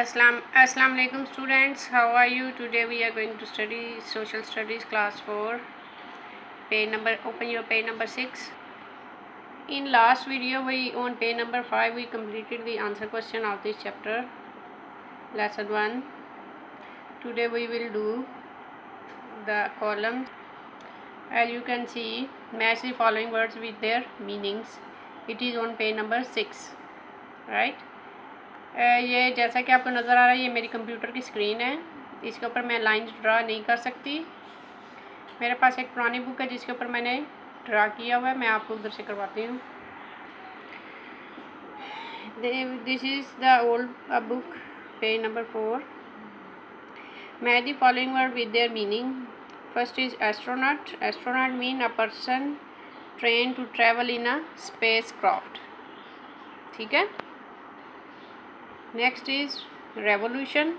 Assalamu alaikum students, how are you? Today we are going to study social studies class 4, open your page number 6. In last video we on page number 5 we completed the answer question of this chapter lesson 1. Today we will do the column. As you can see, match the following words with their meanings. It is on page number 6, right? ये जैसा कि आपको नज़र आ रहा है, ये मेरी computer की स्क्रीन है। इसके ऊपर मैं लाइंस ड्रा नहीं कर सकती। मेरे पास एक पुरानी बुक है जिसके ऊपर मैंने ड्रा किया हुआ है, मैं आपको उधर से करवाती हूँ। This is the old book, page number 4. Match the following word with their meaning. First is astronaut. Astronaut mean a person train to travel in a spacecraft. ठीक है. Next is revolution.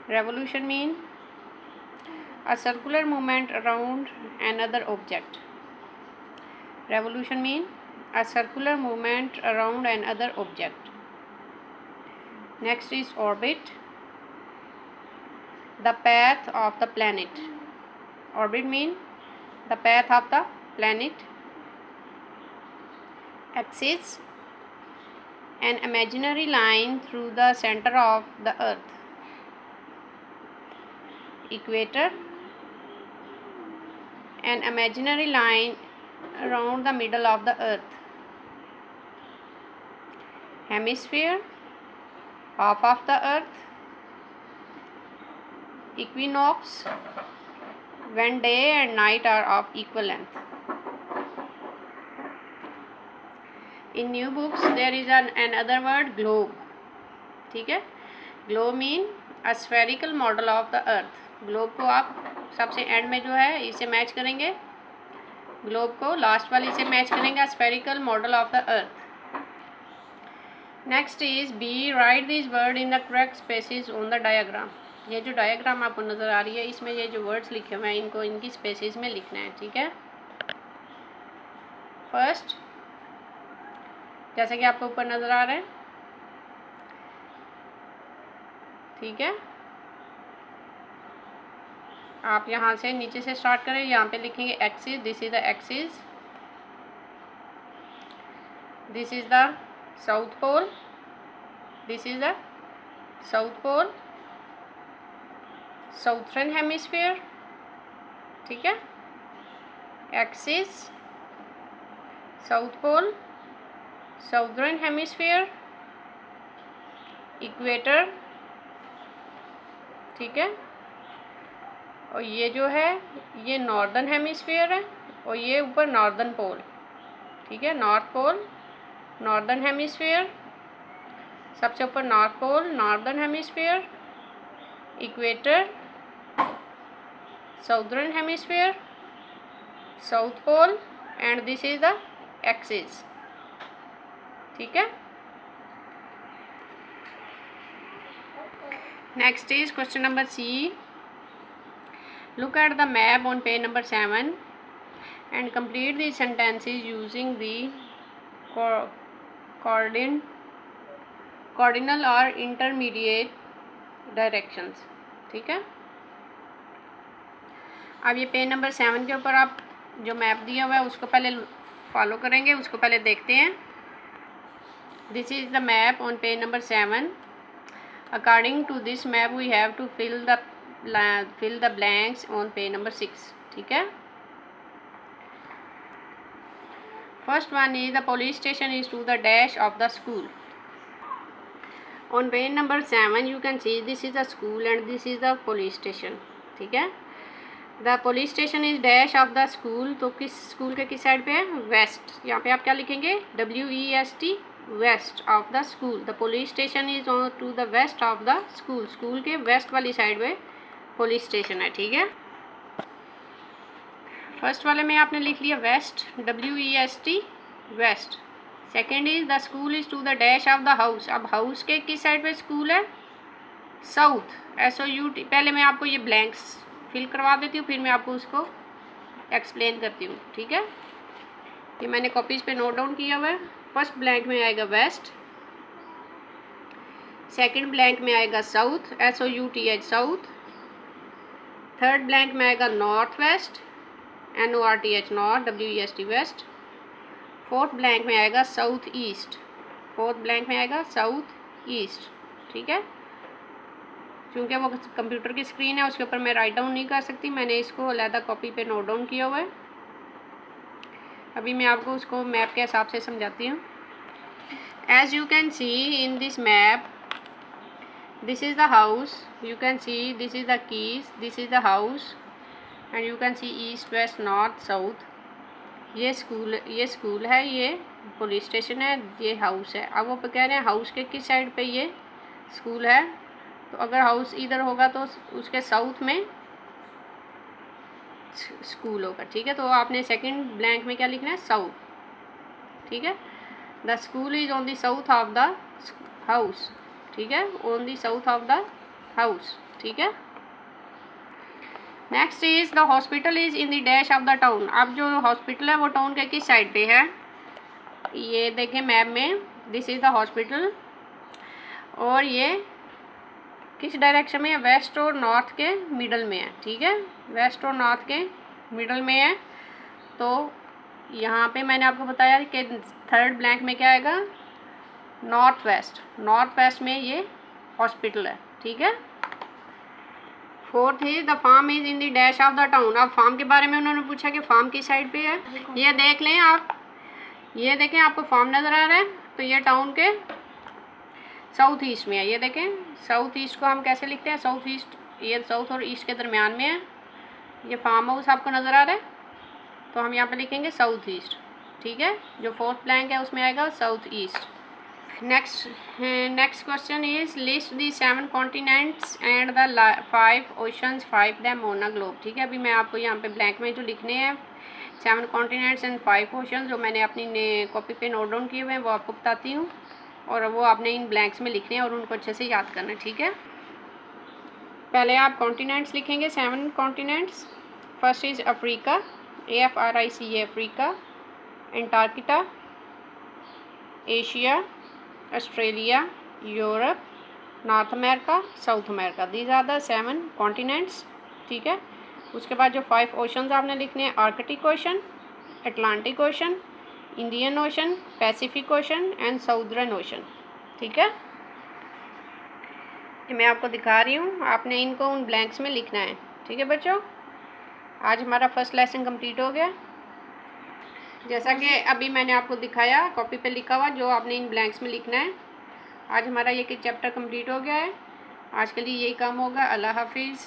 Revolution mean a circular movement around another object. Revolution mean a circular movement around another object. Next is orbit. The path of the planet. Orbit mean the path of the planet. Axis, an imaginary line through the center of the earth. Equator, an imaginary line around the middle of the earth. Hemisphere, half of the earth. Equinox, when day and night are of equal length. In new books there is another word, globe. ठीक है. Globe mean a spherical model of the earth. Globe को आप सबसे and में जो है इसे match करेंगे, ग्लोब को लास्ट वाली से मैच करेंगे, spherical model of the earth. Next is B, right this word in the correct spaces on the diagram. ये जो डायग्राम आपको नज़र आ रही है इसमें ये जो वर्ड्स लिखे हुए हैं इनको इनकी स्पेसिस में लिखना है. ठीक है. फर्स्ट, जैसे कि आपको ऊपर नज़र आ रहा है, ठीक है. आप यहाँ से नीचे से स्टार्ट करें, यहाँ पे लिखेंगे axis. This is the axis. This is the south pole. This is the south pole, southern hemisphere. ठीक है. Axis, south pole, southern hemisphere, equator. ठीक है. और ये जो है ये नॉर्दर्न हेमिस्फीयर है और ये ऊपर नॉर्दर्न पोल. ठीक है. नॉर्थ पोल, नॉर्दर्न हेमिस्फीयर, सबसे ऊपर north pole, northern hemisphere, equator, southern hemisphere, south pole and this is the axis. ठीक है. Next is question number C. Look at the map on page number 7 and complete the sentences using the cardinal or intermediate directions. ठीक है. अब ये page number 7 के ऊपर आप जो मैप दिया हुआ है उसको पहले फॉलो करेंगे, उसको पहले देखते हैं. This is the map on page number 7. According to this map we have to fill the blanks on page number 6. ठीक है. First one is the police station is to the dash of the school. On page number 7 you can see this is the school and this is the police station. ठीक है. The police station is dash of the school. तो किस school के किस side पे है? Waste. यहाँ पे आप क्या लिखेंगे? WEST, west of the school. The police station is on to the west of the school. School के वेस्ट वाली साइड पे पुलिस स्टेशन है. ठीक है. फर्स्ट वाले में आपने लिख लिया west, WEST, west. Second is the school is to the dash of the house. अब हाउस के किस साइड पे स्कूल है? South, SOUT. पहले मैं आपको ये ब्लैंक्स फिल करवा देती हूँ, फिर मैं आपको उसको एक्सप्लेन करती हूँ. ठीक है. ये मैंने कॉपीज़ पे नोट डाउन किया हुआ है. फर्स्ट ब्लैंक में आएगा वेस्ट, सेकंड ब्लैंक में आएगा south, SOUTH south. Third blank में आएगा north west, NORTH north, WEST west. Fourth blank में आएगा साउथ ईस्ट, फोर्थ ब्लैंक में आएगा साउथ ईस्ट। ठीक है, क्योंकि वो कंप्यूटर की स्क्रीन है उसके ऊपर मैं राइट डाउन नहीं कर सकती, मैंने इसको अलहदा कॉपी पे नोट डाउन किया हुआ है। अभी मैं आपको उसको मैप के हिसाब से समझाती हूँ। As you can see in this map, this is the house, you can see this is the keys, this is the house and you can see east west north south. ये school है, ये police station है, ये house है। अब वो कह रहे हैं हाउस के किस साइड पे ये स्कूल है, तो अगर हाउस इधर होगा तो उसके साउथ में स्कूल होगा। ठीक है, तो आपने सेकंड ब्लैंक में क्या लिखना है, साउथ। ठीक है, the school is on the south of the house. ठीक है, on the south of the house. ठीक है, next is the hospital is in the dash of the town. अब जो हॉस्पिटल है वो टाउन के किस साइड पे है, ये देखें मैप में, दिस इज द हॉस्पिटल और ये किस डायरेक्शन में है, वेस्ट और नॉर्थ के मिडल में है। ठीक है, वेस्ट और नॉर्थ के मिडल में है। तो यहाँ पे मैंने आपको बताया कि थर्ड ब्लैंक में क्या आएगा, नॉर्थ वेस्ट में ये हॉस्पिटल है। ठीक है, fourth is the farm is in the dash of the town. अब फार्म के बारे में उन्होंने पूछा कि फार्म किस साइड पे है, ये देख लें आप, ये देखें आपको फार्म नज़र आ रहा है, तो ये टाउन के साउथ ईस्ट में है। ये देखें साउथ ईस्ट को हम कैसे लिखते हैं, साउथ ईस्ट, ये साउथ और ईस्ट के दरमियान में है। ये फार्म हाउस आपको नज़र आ रहा है, तो हम यहाँ पे लिखेंगे साउथ ईस्ट। ठीक है, जो फोर्थ ब्लैंक है उसमें आएगा south east. Next question is list the 7 continents and the 5 oceans, 5 them on a globe. ठीक है, अभी मैं आपको यहाँ पे ब्लैंक में जो लिखने हैं 7 कॉन्टिनेंट्स एंड 5 ओशंस, जो मैंने अपनी कॉपी पे नोट डाउन किए हुए हैं वो आपको बताती हूँ, और वो आपने इन ब्लैंक्स में लिखने हैं और उनको अच्छे से याद करना है। ठीक है, पहले आप कॉन्टिनेंट्स लिखेंगे, 7 continents. First is Africa, AFRICA Africa, Antarctica, Asia, Australia, Europe, North America, South America, these are the 7 continents. ठीक है, उसके बाद जो 5 ओशंस आपने लिखने हैं, Arctic ocean, Atlantic ocean, Indian ocean, Pacific ocean and southern ocean. ठीक है, ये मैं आपको दिखा रही हूँ, आपने इनको उन ब्लैंक्स में लिखना है। ठीक है बच्चों, आज हमारा फर्स्ट लेसन कंप्लीट हो गया। जैसा कि अभी मैंने आपको दिखाया कॉपी पे लिखा हुआ, जो आपने इन ब्लैंक्स में लिखना है। आज हमारा ये चैप्टर कंप्लीट हो गया है। आज के लिए यही काम होगा। अल्लाह हाफिज़।